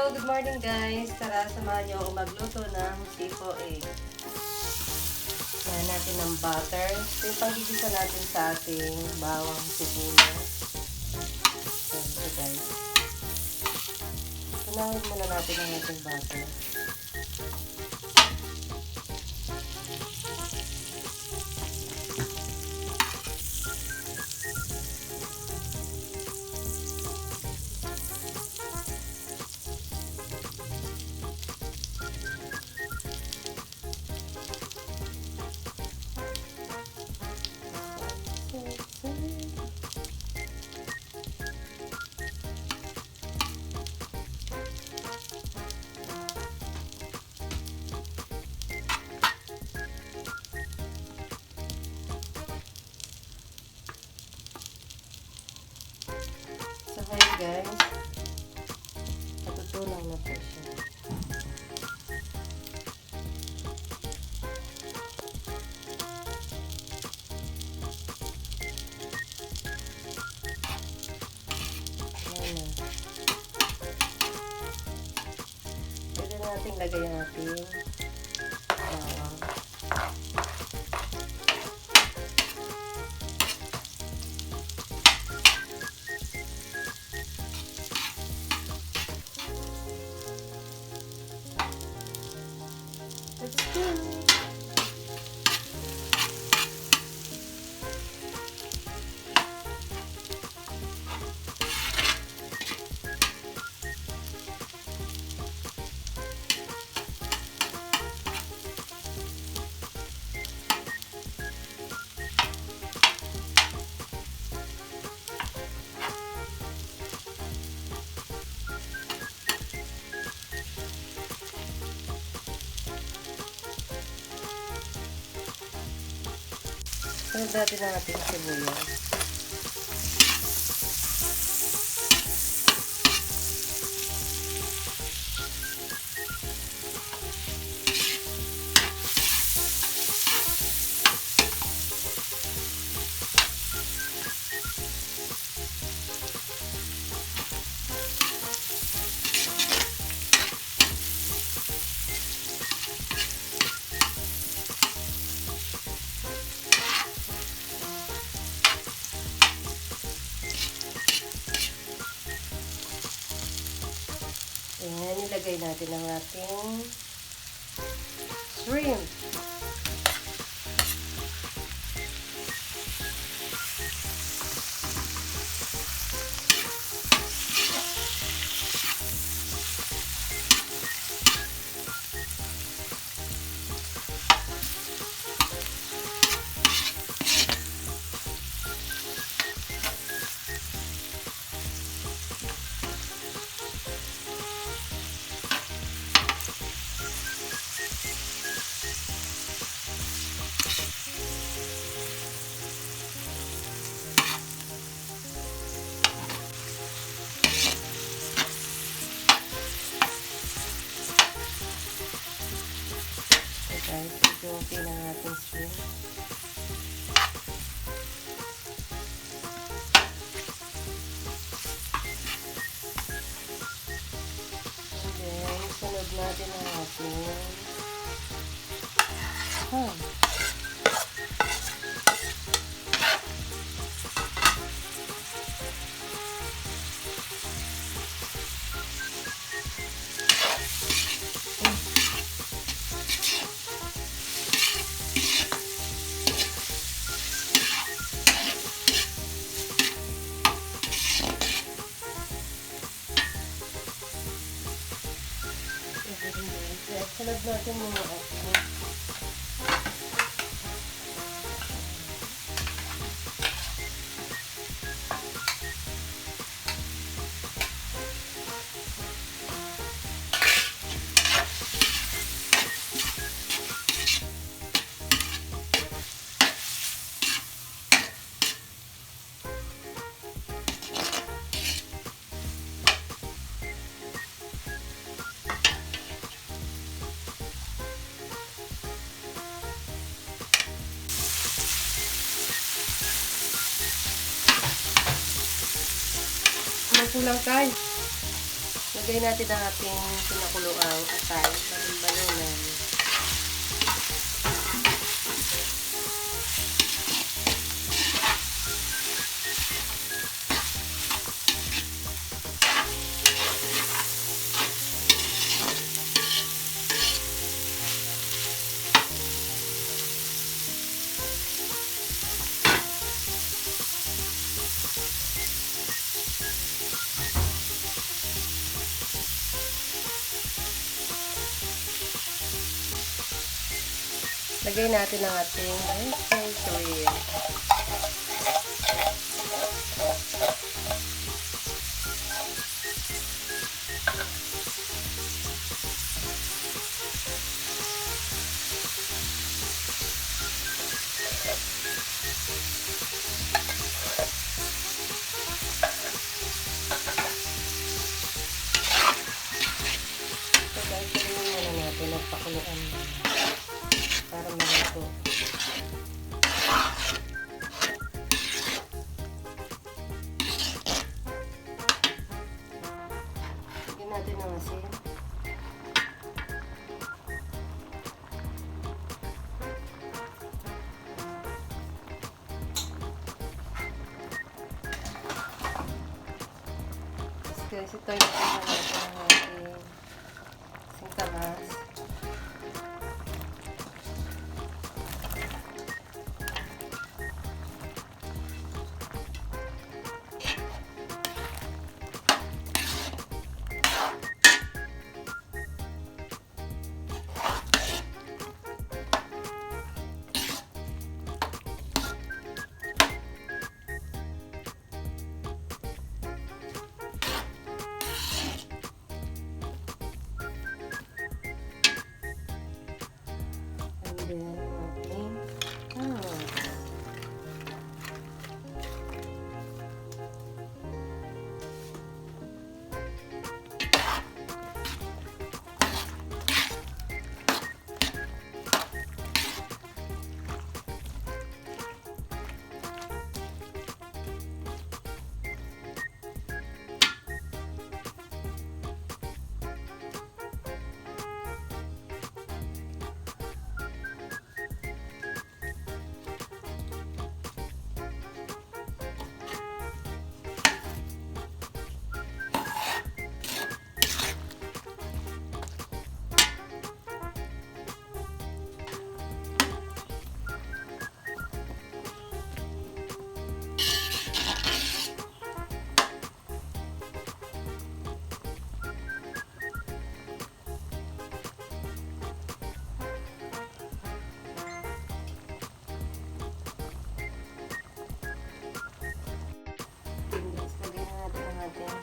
Hello, good morning guys. Tara, samahan niyo ako magluto ng sifo egg. Ayan natin ng butter. Ito yung panggigisa natin sa ating bawang sibuyas. Ayan ito guys. Tunawin muna natin ang ating butter. So, ngayon guys, natutulang na po siya. Ayan na. Pwede natin lagay ang ating bawang. Let's go! Sunod natin ang ating sibuyas. Ayan, nilagay natin ang ating shrimp. Guys, ito yung pinang ating shrimp. And then, sunod natin ang ating ham. Sunod natin mga okra. Kulang tayo. Lagay natin ang ating pinakuluang atay, balon-balonan. Lagay natin ang ating curry. So guys, tingnan muna natin at pakuluan para maluto. Lagyan natin ang asin. Guys, ito yung natin ang ating singkamas. And then,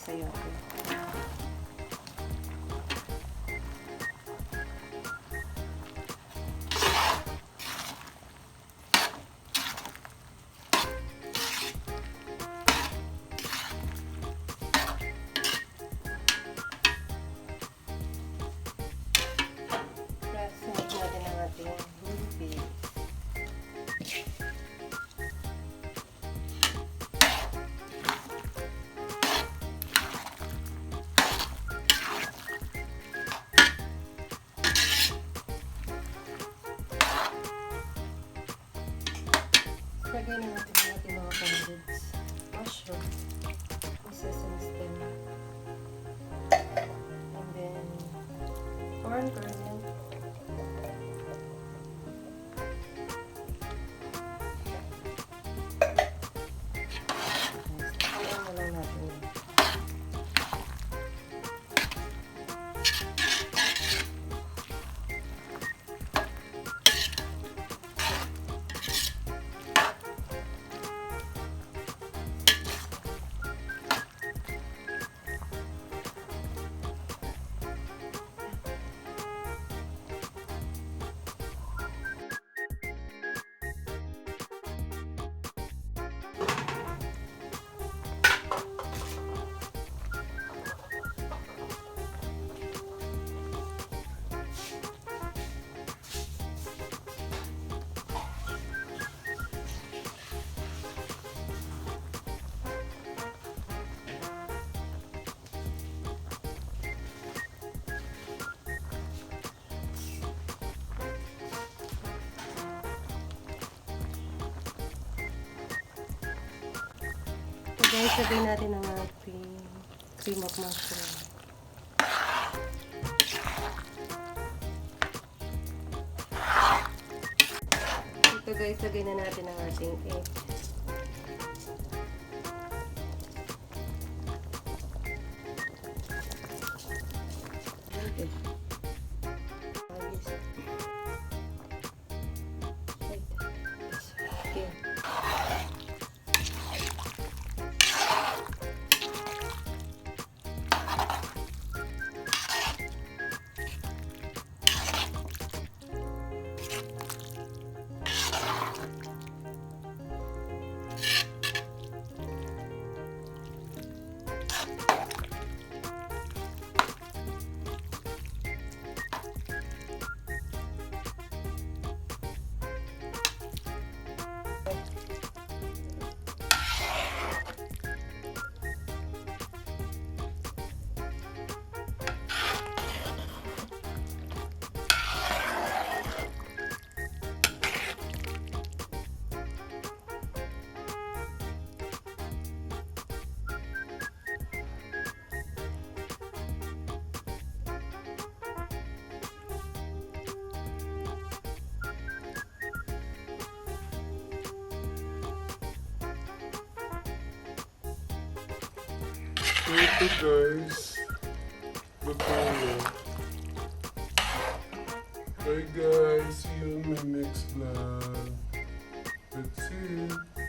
sayote. Sunod natin ang ating bibig. Lagay na natin ang ating mga condiments. Mushroom, sesame stem, and then corn kernel, ayan na lang natin yan. Guys, sabay natin ang ating cream of mushroom. Ito guys, lagay na natin ang ating egg. Okay. Ito guys, Batola. Bye guys, see you in my next vlog. That's it.